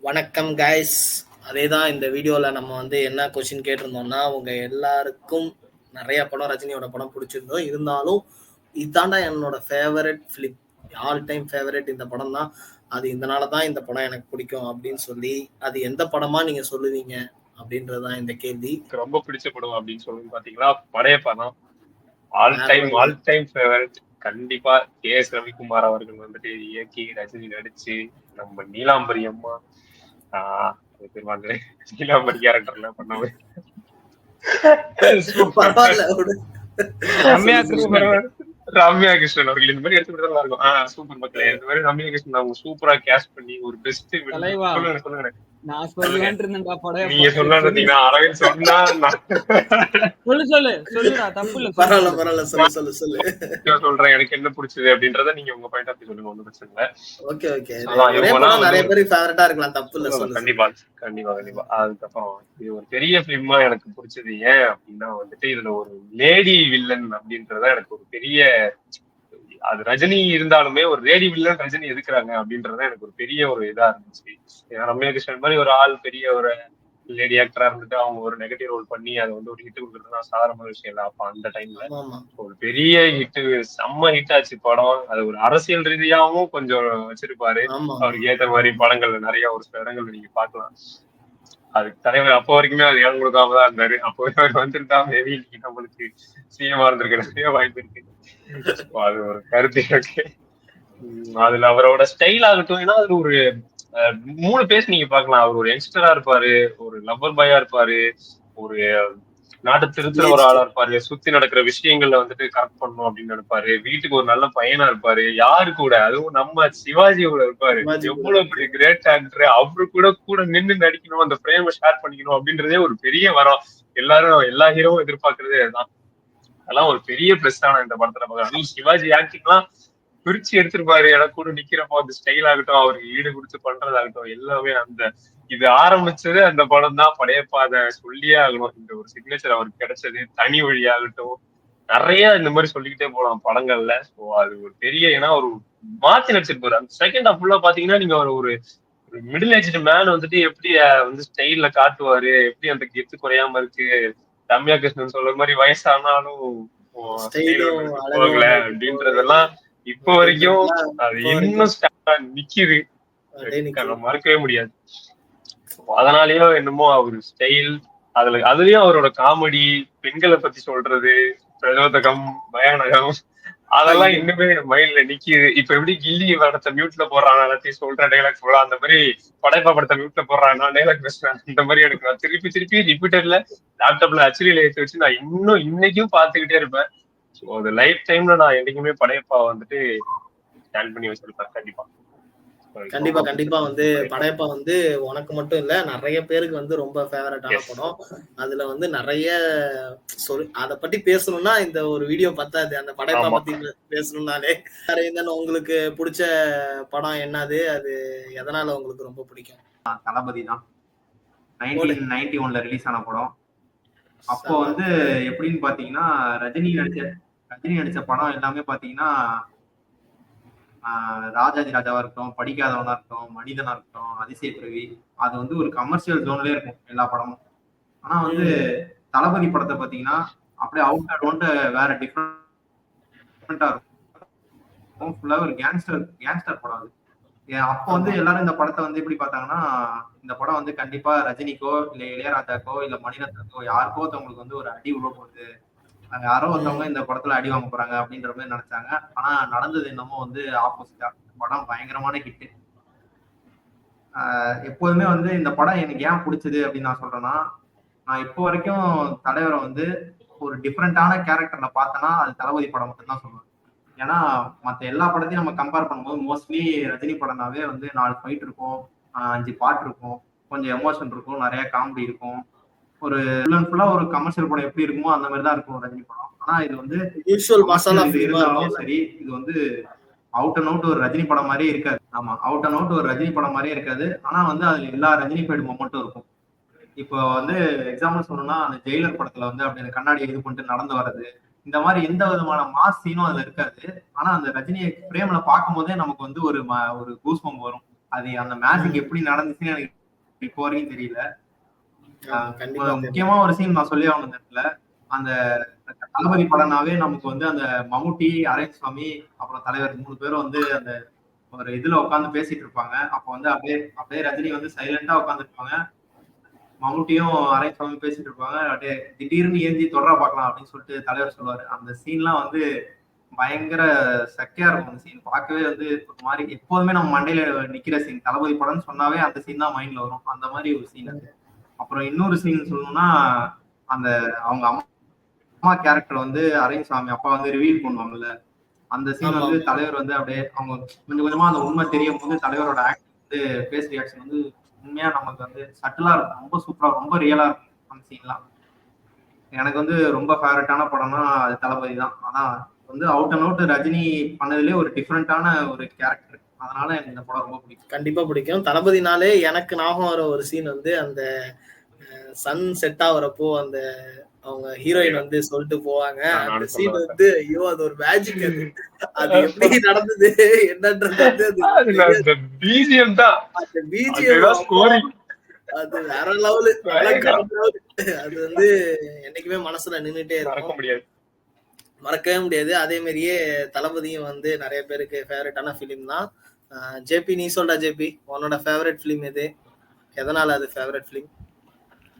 வணக்கம் கைஸ். அதே தான் இந்த வீடியோவில் நம்ம வந்து என்ன கொஷின் கேட்டிருந்தோம்னா, உங்க எல்லாருக்கும் நிறைய படம் ரஜினியோட படம் பிடிச்சிருந்தோம். இருந்தாலும் இதுதாண்டா என்னோட favourite film, all time favourite இந்த படம் தான். அது இதனால தான் இந்த படம் எனக்கு பிடிக்கும் அப்படின்னு சொல்லி, அது எந்த படமா நீங்க சொல்லுவீங்க அப்படின்றது தான் இந்த கேள்வி. ரொம்ப பிடிச்ச படம் அப்படின்னு சொல்லி பாத்தீங்கன்னா படையப்பா தான். வேற ஆல் டைம் ஃபேவரட். கண்டிப்பா கே.எஸ். ரவிக்குமார் அவர்கள் வந்துட்டு இயக்கி ரஜினி நடிச்சு நம்ம நீலாம்பரி அம்மா நீலாம்பரி கேரக்டர்ல பண்ணாங்க. பரவாயில்ல விடு. ரம்யா கிருஷ்ணன் ரம்யா கிருஷ்ணன் அவர்கள் இந்த மாதிரி எடுத்துக்கிட்டு தான் இருக்கும். சூப்பர் மக்களே, இந்த மாதிரி ரம்யா கிருஷ்ணன் அவங்க சூப்பரா கேஸ்ட் பண்ணி ஒரு பெஸ்ட் தலைவா சொல்லுங்க சொல்லுங்க. நான் சொல்லுவேன்ட்டு இருந்தேன்டா படம். நீங்க சொன்னா அரவிந்த் சொன்னா சொல்லுடா, தப்பு இல்ல. பரவாயில்ல சொல்லு. சொல்றேன் எனக்கு என்ன பிடிச்சது அப்படின்றத நீங்க உங்க பாயிண்ட் ஆஃப் சொல்லுங்க, ஒண்ணும் பிரச்சனை இல்ல. ஓகே நிறைய பேர் ஃபேவரட்டா இருக்கலாம், தப்பு இல்ல சொல்லு. கண்டிப்பா. அதுக்கப்புறம் இது ஒரு பெரிய பிலிமா எனக்கு பிடிச்சது ஏன் அப்படின்னா வந்துட்டு இதுல ஒரு லேடி வில்லன் அப்படின்றத எனக்கு ஒரு பெரிய, அது ரஜினி இருந்தாலுமே ஒரு லேடி வில்லன் ரஜினி எதுக்குறாங்க அப்படின்றத எனக்கு ஒரு பெரிய ஒரு இதா இருந்துச்சு. ரம்யா கிருஷ்ணன் மாதிரி ஒரு ஆள் பெரிய ஒரு லேடி ஆக்டரா இருந்துட்டு அவங்க ஒரு நெகட்டிவ் ரோல் பண்ணி அதை வந்து ஒரு ஹிட் கொடுக்குறதுனா சாதாரண விஷயம் இல்லை. அப்ப அந்த டைம்ல ஒரு பெரிய ஹிட், செம்ம ஹிட் ஆச்சு படம். அது ஒரு அரசியல் ரீதியாவும் கொஞ்சம் வச்சிருப்பாரு. அவருக்கு ஏத்த மாதிரி படங்கள்ல நிறைய ஒரு சில இடங்கள்ல நீங்க பாக்கலாம். அதுக்கு தலைவர் அப்போ வரைக்குமே அது இடம் கொடுக்காம தான் இருந்தாரு. அப்போ அவர் வந்துருந்தா மேபி நம்மளுக்கு சிஎம்மா இருந்திருக்கு நிறைய வாய்ப்பு இருக்கு. அது ஒரு கருத்து இருக்கு. அதுல அவரோட ஸ்டைல் ஆகட்டும், ஏன்னா அது ஒரு 3 பேஸ் நீங்க பாக்கலாம். அவர் ஒரு யங்ஸ்டரா இருப்பாரு, ஒரு லவ்வர் பாயா இருப்பாரு, ஒரு நாட்டை திருத்துற ஒரு ஆளா இருப்பாரு, சுத்தி நடக்கிற விஷயங்கள்ல வந்துட்டு கரெக்ட் பண்ணணும் அப்படின்னு நினைப்பாரு, வீட்டுக்கு ஒரு நல்ல பையனா இருப்பாரு, யாரு கூட அதுவும் நம்ம சிவாஜி கூட இருப்பாரு. எவ்வளவு பெரிய கிரேட் ஆக்டர், அவரு கூட நின்று நடிக்கணும், அந்த பிரேம ஷேர் பண்ணிக்கணும் அப்படின்றதே ஒரு பெரிய வரம். எல்லா ஹீரோவும் எதிர்பார்க்கறதே அதுதான். அதெல்லாம் ஒரு பெரிய பிளஸ் தானே இந்த படத்துல பார்க்கலாம். சிவாஜி ஆக்டிங்லாம் பிரிச்சு எடுத்திருப்பாரு. எனக்கு கூட நிக்கிறப்போ அந்த ஸ்டைல் ஆகட்டும், அவருக்கு ஈடு கொடுத்து பண்றதாகட்டும், எல்லாமே அந்த இது ஆரம்பிச்சது அந்த படம் தான். படையப்பா அதை சொல்லியே ஆகணும். இந்த ஒரு சிக்னேச்சர் அவருக்கு கிடைச்சது. தனி வழியாகட்டும், நிறைய இந்த மாதிரி சொல்லிக்கிட்டே போலாம் படங்கள்ல. ஸோ அது ஒரு பெரிய, ஏன்னா ஒரு மாத்தி நடிச்சிருப்பாரு. அந்த செகண்ட் ஹாஃப் ஃபுல்லா பாத்தீங்கன்னா நீங்க ஒரு மிடில் ஏஜ்டு மேன் வந்துட்டு எப்படி வந்து ஸ்டைல்ல காட்டுவாரு, எப்படி அந்த கெத்து குறையாம இருக்கு. ரம்யா கிருஷ்ணன் சொல்ற மாதிரி வயசானாலும் போகல அப்படின்றதெல்லாம் இப்ப வரைக்கும் அது இன்னும் நிக்குது, மறக்கவே முடியாது. அதனாலயோ என்னமோ அவரு ஸ்டைல், அதுலயும் அவரோட காமெடி, பெண்களை பத்தி சொல்றது, பிரஜோதகம், பயானகம், அதெல்லாம் இன்னுமே மைண்ட்ல நிக்குது. இப்ப எப்படி கில்லி படத்தை மியூட்ல போடுறான், எல்லாத்தையும் சொல்ற டைலாக் போடலாம், அந்த மாதிரி படைப்பா படத்தை மியூட்ல போடுறான், நான் டைலாக் பேசுறேன். இந்த மாதிரி எனக்கு நான் திருப்பி ரிப்பீட்டட்ல லேப்டாப்ல அச்சுரியில ஏற்றி வச்சு நான் இன்னைக்கும் பாத்துக்கிட்டே இருப்பேன். ஸோ அது லைஃப் டைம்ல நான் என்னைக்குமே படையப்பா வந்துட்டு ஸ்டாண்ட் பண்ணி வச்சிருப்பேன். கண்டிப்பா வந்து படையப்பா வந்து உனக்கு மட்டும் இல்ல, நிறைய பேருக்கு வந்து ரொம்ப ஃபேவரட்டான படம். அதுல வந்து நிறைய அத பத்தி பேசணும்னா இந்த ஒரு வீடியோ பத்தாது. அந்த படையப்பா பத்தி பேசணும்னாலே. உங்களுக்கு பிடிச்ச படம் என்னது, அது எதனால உங்களுக்கு ரொம்ப பிடிக்கும்? தளபதி தான். 1991ல ரிலீஸ் ஆன படம். அப்போ வந்து எப்படின்னு பாத்தீங்கன்னா ரஜினி நடிச்ச படம் எல்லாமே பாத்தீங்கன்னா ராஜாஜி ராஜாவா இருக்கட்டும், படிக்காதவனா இருக்கட்டும், மனிதனா இருக்கட்டும், அதிசய பிறவி, அது வந்து ஒரு கமர்ஷியல் ஜோன்லயே இருக்கும் எல்லா படமும். ஆனா வந்து தளபதி படத்தை பாத்தீங்கன்னா அப்படியே அவுட் வேற டிஃப்ரெண்டா இருக்கும். ஃபுல்லா ஒரு கேங்ஸ்டர் படம் அது. அப்போ வந்து எல்லாரும் இந்த படத்தை வந்து எப்படி பார்த்தாங்கன்னா, இந்த படம் வந்து கண்டிப்பா ரஜினிக்கோ இல்ல இளையராஜாக்கோ இல்ல மணிரத்னக்கோ யாருக்கோ ஒருத்தவங்களுக்கு வந்து ஒரு அடி உள்ள போகுது, யாரோ ஒருத்தவங்க இந்த படத்துல அடி வாங்க போறாங்க அப்படின்ற மாதிரி நினைச்சாங்க. ஆனா நடந்தது என்னமோ வந்து ஆப்போசிட்டா. படம் பயங்கரமான ஹிட். எப்போதுமே வந்து இந்த படம் எனக்கு ஏன் பிடிச்சது அப்படின்னு நான் சொல்றேன்னா, நான் இப்போ வரைக்கும் தலைவரை வந்து ஒரு டிஃப்ரெண்டான கேரக்டர்ல பார்த்தேன்னா அது தளபதி படம் மட்டும்தான் சொல்லுவேன். ஏன்னா மற்ற எல்லா படத்தையும் நம்ம கம்பேர் பண்ணும்போது மோஸ்ட்லி ரஜினி படம்னாவே வந்து 4 ஃபைட் இருக்கும், 5 பாட்டு இருக்கும், கொஞ்சம் எமோஷன் இருக்கும், நிறைய காமெடி இருக்கும். ஒரு ஃபுல்லா ஒரு கமர்ஷியல் படம் எப்படி இருக்குமோ அந்த மாதிரி தான் இருக்கும் ரஜினி படம். ஆனா இது வந்து இருந்தாலும் சரி, இது வந்து அவுட் அண்ட் அவுட் ஒரு ரஜினி படம் மாதிரியே இருக்காது. ஆமா, அவுட் அண்ட் அவுட் ஒரு ரஜினி படம் மாதிரியே இருக்காது. ஆனா வந்து அதுல எல்லா ரஜினி ஃபைட் மொமெண்ட்டும் இருக்கும். இப்போ வந்து எக்ஸாம்பிள் சொல்லணும்னா அந்த ஜெயிலர் படத்துல வந்து அப்படி கண்ணாடி இது பண்ணிட்டு நடந்து வர்றது, இந்த மாதிரி எந்த விதமான மாஸ் சீனும் அதுல இருக்காது. ஆனா அந்த ரஜினியை பிரேம்ல பார்க்கும் போதே நமக்கு வந்து ஒரு கூஸ்பம் வரும். அது அந்த மேஜிக் எப்படி நடந்துச்சுன்னு எனக்கு இப்போ வரைக்கும் தெரியல. கண்டிப்பா முக்கியமா ஒரு சீன் நான் சொல்லி ஆகணும் இந்த இடத்துல. அந்த தளபதி படம்னாவே நமக்கு வந்து அந்த மம்முட்டி, அரவிந்த்சாமி, அப்புறம் தலைவர் 3 பேரும் வந்து அந்த ஒரு இதுல உட்காந்து பேசிட்டு இருப்பாங்க. அப்ப வந்து அப்படியே ரஜினி வந்து சைலண்டா உட்காந்துருப்பாங்க. மம்முட்டியும் அரவிந்த்சாமி பேசிட்டு இருப்பாங்க. அப்படியே திடீர்னு ஏந்தி தொடரா பார்க்கலாம் அப்படின்னு சொல்லிட்டு தலைவர் சொல்லுவாரு. அந்த சீன்லாம் வந்து பயங்கர சக்கையா இருக்கும். அந்த சீன் பார்க்கவே வந்து ஒரு மாதிரி எப்போதுமே நம்ம மண்டையில நிக்கிற சீன். தளபதி படம்னு சொன்னாவே அந்த சீன் தான் மைண்ட்ல வரும். அந்த மாதிரி ஒரு சீன் அது. அப்புறம் இன்னொரு சீன் சொல்லணும்னா அந்த அவங்க அம்மா கேரக்டர் வந்து அரவிந்த்சாமி அப்பா வந்து ரிவீல் பண்ணுவாங்கல்ல, அந்த சீன் வந்து தலைவர் வந்து அப்படியே அவங்க கொஞ்சம் கொஞ்சமா அந்த உண்மை தெரியும் போது தலைவரோட ஆக்ட் வந்து ஃபேஸ் ரியாக்ஷன் வந்து உண்மையா நமக்கு வந்து சட்டிலா இருக்கும். ரொம்ப சூப்பரா ரொம்ப ரியலா இருக்கும் அந்த சீன்லாம். எனக்கு வந்து ரொம்ப ஃபேவரட்டான படம்னா அது தளபதி தான். அதான் வந்து அவுட் அண்ட் அவுட் ரஜினி பண்ணதுலேயே ஒரு டிஃப்ரெண்டான ஒரு கேரக்டர். அதனால எனக்கு இந்த படம் ரொம்ப பிடிக்கும். கண்டிப்பா பிடிக்கும். தளபதினாலே எனக்கு ஞாபகம் வர ஒரு சீன் வந்து அந்த சன் செட் ஆகுறப்போ அந்த அவங்க ஹீரோயின் வந்து சொல்லிட்டு போவாங்க. அந்த சீன் வந்து ஐயோ அது ஒரு மேஜிக். அது எப்படி நடந்தது என்னன்றது வந்து அந்த பிஜிஎம் தான், அந்த பிஜிஎம் அது வேற லெவலு. அது வந்து என்னைக்குமே மனசுல நின்னுட்டே இருக்கும், மறக்கவே முடியாது. அதே மாதிரியே தளபதியும் வந்து நிறைய பேருக்கு ஃபேவரட்டான ஃபிலிம் தான். ஜேபி நீ சொல்ற, ஜேபி உன்னோட ஃபேவரட் ஃபிலிம் எது, எதனால அது ஃபேவரட் ஃபிலிம்?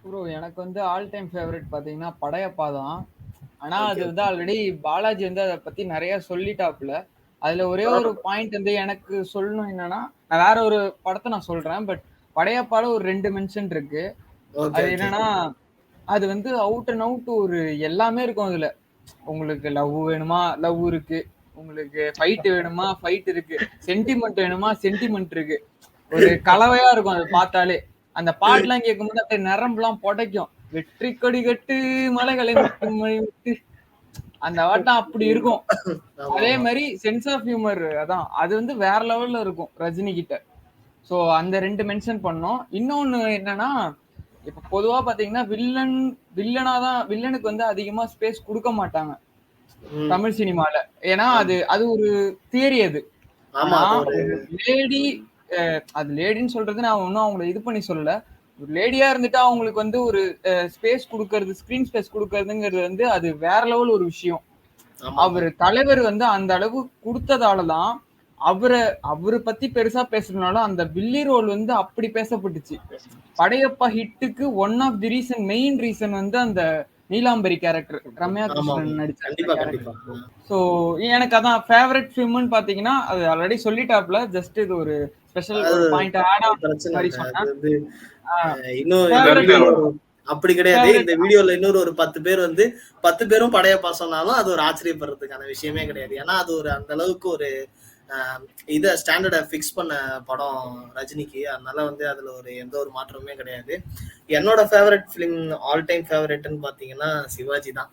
ப்ரோ எனக்கு வந்து ஆல் டைம் ஃபேவரட் பாத்தீங்கன்னா படையப்பா தான். ஆனா அது வந்து ஆல்ரெடி பாலாஜி வந்து அதை பத்தி நிறைய சொல்லிட்டாப்புல. அதுல ஒரே ஒரு பாயிண்ட் வந்து எனக்கு சொல்லணும் என்னன்னா, நான் வேற ஒரு படத்தை நான் சொல்றேன், பட் படையப்பால ஒரு 2 மென்ஷன் இருக்கு. அது என்னன்னா அது வந்து அவுட் அண்ட் அவுட் ஒரு எல்லாமே இருக்கும் அதுல. உங்களுக்கு லவ் வேணுமா லவ் இருக்கு, உங்களுக்கு ஃபைட் வேணுமா ஃபைட் இருக்கு, சென்டிமெண்ட் வேணுமா சென்டிமெண்ட் இருக்கு. ஒரு கலவையா இருக்கும் அது பார்த்தாலே. அந்த பாட்டுலாம் கேட்கும்போது அப்படியே நரம்புலாம் புடைக்கும். வெற்றி கொடி கட்டு மலைகளை விட்டு அந்த பாட்டம் அப்படி இருக்கும். அதே மாதிரி சென்ஸ் ஆஃப் ஹியூமர் அதான் அது வந்து வேற லெவல்ல இருக்கும் ரஜினி கிட்ட. ஸோ அந்த 2 மென்ஷன் பண்ணோம். இன்னொன்னு என்னன்னா, இப்ப பொதுவா பாத்தீங்கன்னா வில்லனுக்கு வந்து அதிகமா ஸ்பேஸ் கொடுக்க மாட்டாங்க தமிழ் சினிமால. ஏன்னா அது ஒரு தியரி. அது லேடி, அது லேடின்னு சொல்றது நான் ஒன்னும் அவங்களை இது பண்ணி சொல்லல. ஒரு லேடியா இருந்துட்டு அவங்களுக்கு வந்து ஒரு ஸ்பேஸ் கொடுக்கறது, ஸ்கிரீன் ஸ்பேஸ் கொடுக்கறதுங்கிறது வந்து அது வேற லெவல் ஒரு விஷயம். அவர் தலைவர் வந்து அந்த அளவு கொடுத்ததாலதான் அவரை பத்தி பெருசா பேசுறதுனால அந்த வில்லி ரோல் வந்து அப்படி பேசப்பட்டுச்சு. படையப்பா ஹிட்டுக்கு one of the reason, main reason வந்து அந்த நீலாம்பரி கேரக்டர், ரம்யா கிருஷ்ணன் நடிச்ச. சோ எனக்கு அதான் ஃபேவரட் ஃபிலிம்னு பாத்தீங்கன்னா அது ஆல்ரெடி சொல்லிட்டாப்ல. ஜஸ்ட் இது ஒரு ஸ்பெஷல் பாயிண்ட் ஆட் ஆன் மாதிரி சொன்னேன். இன்னும் அப்படி கிடையாது. இந்த வீடியோல இன்னொரு ஒரு 10 பேர் வந்து 10 பேரும் படையப்பா சொன்னாலும் அது ஒரு ஆச்சரியப்படுறதுக்கான விஷயமே கிடையாது. ஏன்னா அது ஒரு அந்த அளவுக்கு ஒரு இதை ஸ்டாண்டர்டை ஃபிக்ஸ் பண்ண படம் ரஜினிக்கு. அதனால வந்து அதுல ஒரு எந்த ஒரு மாற்றமே கிடையாது. என்னோட ஃபேவரட் ஃபிலிம் ஆல் டைம் ஃபேவரட்னு பாத்தீங்கன்னா சிவாஜி தான்.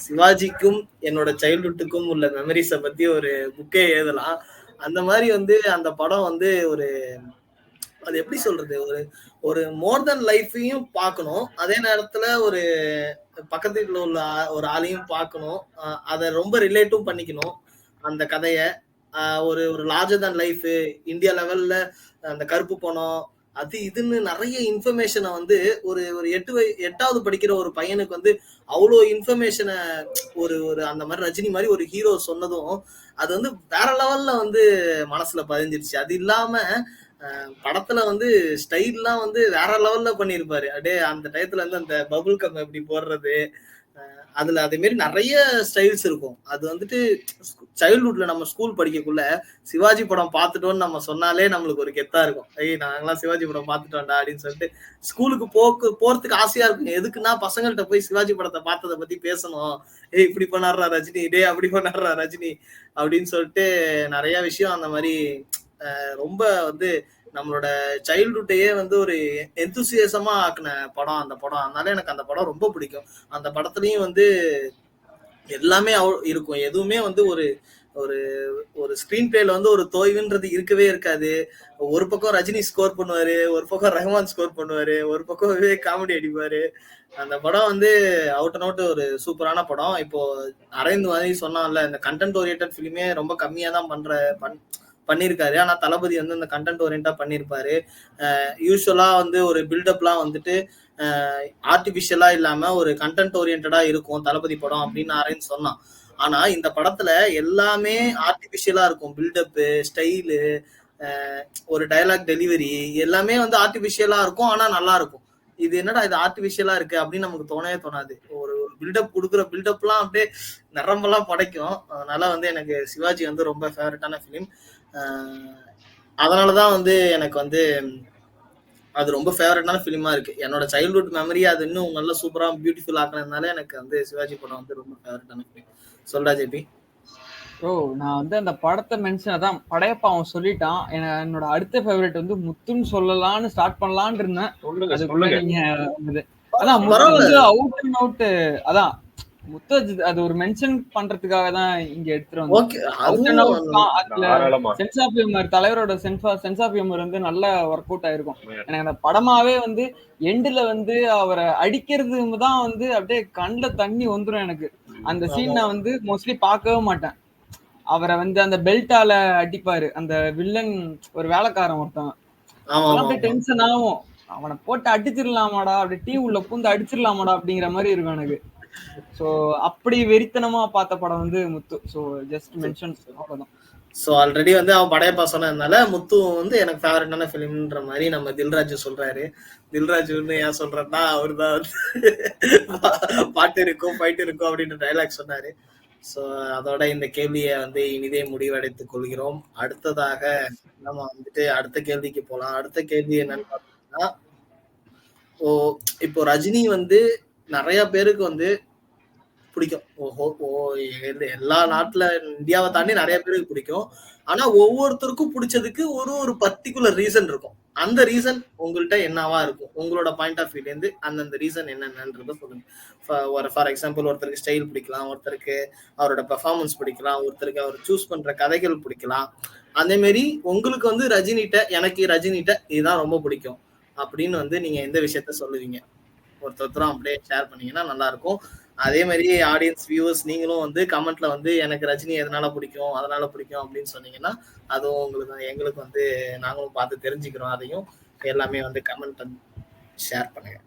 சிவாஜிக்கும் என்னோட சைல்ட்ஹுட்டுக்கும் உள்ள மெமரிஸை பத்தி ஒரு புக்கே எழுதலாம். அந்த மாதிரி வந்து அந்த படம் வந்து ஒரு அது எப்படி சொல்றது, ஒரு மோர் தென் லைஃபையும் பார்க்கணும், அதே நேரத்துல ஒரு பக்கத்து வீட்டுல உள்ள ஒரு ஆளையும் பார்க்கணும், அதை ரொம்ப ரிலேட்டும் பண்ணிக்கணும் அந்த கதைய. ஒரு லார்ஜர் தன் லைஃப், இந்தியா லெவல்ல அந்த கருப்பு பணம் அது இதுன்னு நிறைய இன்ஃபர்மேஷனை வந்து ஒரு 8வது படிக்கிற ஒரு பையனுக்கு வந்து அவ்வளோ இன்ஃபர்மேஷனை ஒரு அந்த மாதிரி ரஜினி மாதிரி ஒரு ஹீரோ சொன்னதும் அது வந்து வேற லெவல்ல வந்து மனசுல பதிஞ்சிருச்சு. அது இல்லாம படத்துல வந்து ஸ்டைல்லாம் வந்து வேற லெவல்ல பண்ணியிருப்பாரு. அப்படியே அந்த டயத்துல வந்து அந்த பபுள் கம் எப்படி போடுறது, அதுல அதே மாதிரி நிறைய ஸ்டைல்ஸ் இருக்கும். அது வந்துட்டு சைல்ட்ஹுட்ல நம்ம ஸ்கூல் படிக்கக்குள்ள சிவாஜி படம் பார்த்துட்டோம்னு நம்ம சொன்னாலே நம்மளுக்கு ஒரு கெத்தா இருக்கும். நாங்கெல்லாம் சிவாஜி படம் பார்த்துட்டோம்டா அப்படின்னு சொல்லிட்டு ஸ்கூலுக்கு போறதுக்கு ஆசையா இருக்கும். எதுக்குன்னா பசங்கள்கிட்ட போய் சிவாஜி படத்தை பார்த்ததை பத்தி பேசணும். இப்படி பண்ணாடுறா ரஜினி, அப்படி பண்ணாடுறா ரஜினி அப்படின்னு சொல்லிட்டு நிறைய விஷயம் அந்த மாதிரி ரொம்ப வந்து நம்மளோட சைல்ட்ஹுட்டையே வந்து ஒரு எந்தூசியசமா ஆக்குன படம் அந்த படம். அதனால எனக்கு அந்த படம் ரொம்ப பிடிக்கும். அந்த படத்துலயும் வந்து எல்லாமே இருக்கும். எதுவுமே வந்து ஒரு ஸ்கிரீன் பிளேல வந்து ஒரு தோய்வுன்றது இருக்கவே இருக்காது. ஒரு பக்கம் ரஜினி ஸ்கோர் பண்ணுவாரு, ஒரு பக்கம் ரஹ்மான் ஸ்கோர் பண்ணுவாரு, ஒரு பக்கம் விவேக் காமெடி அடிப்பாரு. அந்த படம் வந்து அவுட் அண்ட் அவுட் ஒரு சூப்பரான படம். இப்போ அரவிந்த் மாதிரி சொன்னான்ல, இந்த கண்டென்ட் ஓரியன்டட் ஃபிலிமே ரொம்ப கம்மியா தான் பண்ணியிருக்காரு. ஆனா தளபதி வந்து அந்த கண்டென்ட் ஓரியண்டா பண்ணியிருப்பாரு. யூஸ்வலா வந்து ஒரு பில்டப்லாம் வந்துட்டு ஆர்டிபிஷியலா இல்லாம ஒரு கண்டென்ட் ஓரியன்டா இருக்கும் தளபதி படம் அப்படின்னு ஆரேன்னு சொன்னான். ஆனா இந்த படத்துல எல்லாமே ஆர்டிபிஷியலா இருக்கும். பில்டப்பு, ஸ்டைலு, ஒரு டைலாக் டெலிவரி எல்லாமே வந்து ஆர்டிபிஷியலா இருக்கும். ஆனா நல்லா இருக்கும். இது என்னடா இது ஆர்டிபிஷியலா இருக்கு அப்படின்னு நமக்கு தோணவே தோணாது. ஒரு பில்டப் கொடுக்குற பில்டப்லாம் அப்படியே நரம்பெல்லாம் படைக்கும். அதனால வந்து எனக்கு சிவாஜி வந்து ரொம்ப ஃபேவரட்டான ஃபிலிம். அதனாலதான் வந்து எனக்கு வந்து அது ரொம்ப ஃபேவரட்டான ஃபிலிமா இருக்கு. என்னோட சைல்ட்ஹுட் மெமரி அது இன்னும் நல்லா சூப்பரா பியூட்டிஃபுல் ஆக்குனதுனால எனக்கு வந்து சிவாஜி படம் வந்து ரொம்ப ஃபேவரட்டான ஃபிலிம். சொல்றா ஜேபி. ப்ரோ நான் வந்து அந்த படத்தை மென்ஷன் அதான் படையப்பா அவன் சொல்லிட்டான். என்னோட அடுத்த ஃபேவரட் வந்து முத்துன்னு சொல்லலாம்னு ஸ்டார்ட் பண்ணலான்னு இருந்தேன். அதுக்குள்ள நீங்க அதான் முத்து வந்து அவுட் அண்ட் அவுட். அதான் முத்து அது ஒரு மென்ஷன் பண்றதுக்காக தான் இங்க எடுத்துட்டு வந்தேன். சென்ஸ் ஆஃப் ஹியூமர் தலைவரோட சென்ஸ் ஆஃப் ஹியூமர் வந்து நல்ல ஒர்க் அவுட் ஆயிருக்கும். எனக்கு அந்த படமாவே வந்து எண்டுல வந்து அவரை அடிக்கிறது தான் வந்து அப்படியே கண்ணுல தண்ணி வந்துடும் எனக்கு. அந்த சீன் நான் வந்து மோஸ்ட்லி பார்க்கவே மாட்டேன். அவரை வந்து அந்த பெல்ட்டால அடிப்பாரு அந்த வில்லன், ஒரு வேலைக்காரன் ஒருத்தன். அப்படியே டென்ஷன் ஆகும். அவனை போட்டு அடிச்சிடலாமாடா, அப்படி டீ உள்ள பூந்து அடிச்சிடலாமாடா அப்படிங்கிற மாதிரி இருக்கும் எனக்கு. சோ அப்படி வெறித்தனமா பார்த்த படம் வந்து முத்து. சோ ஜஸ்ட் மென்ஷன் அவ்வளவுதான். ஸோ ஆல்ரெடி வந்து அவன் படையப்பா சொன்னதுனால முத்து வந்து எனக்கு ஃபேவரட்டான ஃபிலிம்ன்ற மாதிரி நம்ம தில்ராஜு சொல்றாரு. தில்ராஜுன்னு ஏன் சொல்றேன்னா அவரு தான் வந்து பாட்டு இருக்கும் ஃபைட் இருக்கும் அப்படின்ற டைலாக் சொன்னாரு. ஸோ அதோட இந்த கேள்வியை வந்து இனிதே முடிவடைத்துக் கொள்கிறோம். அடுத்ததாக நம்ம வந்துட்டு அடுத்த கேள்விக்கு போலாம். அடுத்த கேள்வி என்னன்னு பார்த்தீங்கன்னா, இப்போ ரஜினி வந்து நிறைய பேருக்கு வந்து பிடிக்கும். எல்லா நாட்டுல இந்தியாவை தாண்டி நிறைய பேருக்கு பிடிக்கும். ஆனா ஒவ்வொருத்தருக்கும் பிடிச்சதுக்கு ஒரு பர்டிகுலர் ரீசன் இருக்கும். அந்த ரீசன் உங்கள்கிட்ட என்னவா இருக்கும்? உங்களோட பாயிண்ட் ஆஃப் வியூல இருந்து அந்தந்த ரீசன் என்னன்றத சொல்லுங்க. ஃபார் எக்ஸாம்பிள் ஒருத்தருக்கு ஸ்டைல் பிடிக்கலாம், ஒருத்தருக்கு அவரோட பெர்ஃபார்மன்ஸ் பிடிக்கலாம், ஒருத்தருக்கு அவர் சூஸ் பண்ற கதைகள் பிடிக்கலாம். அதே மாதிரி உங்களுக்கு வந்து எனக்கு ரஜினிட்ட இதுதான் ரொம்ப பிடிக்கும் அப்படின்னு வந்து நீங்க எந்த விஷயத்த சொல்லுவீங்க? ஒருத்தரும் அப்படியே ஷேர் பண்ணீங்கன்னா நல்லா இருக்கும். அதே மாதிரி ஆடியன்ஸ் வியூவர்ஸ் நீங்களும் வந்து கமெண்ட்ல வந்து எனக்கு ரஜினி எதனால பிடிக்கும் அதனால பிடிக்கும் அப்படின்னு சொன்னீங்கன்னா அதுவும் உங்களுக்கு எங்களுக்கு வந்து நாங்களும் பார்த்து தெரிஞ்சுக்கிறோம். அதையும் எல்லாமே வந்து கமெண்ட் ஷேர் பண்ணுங்க.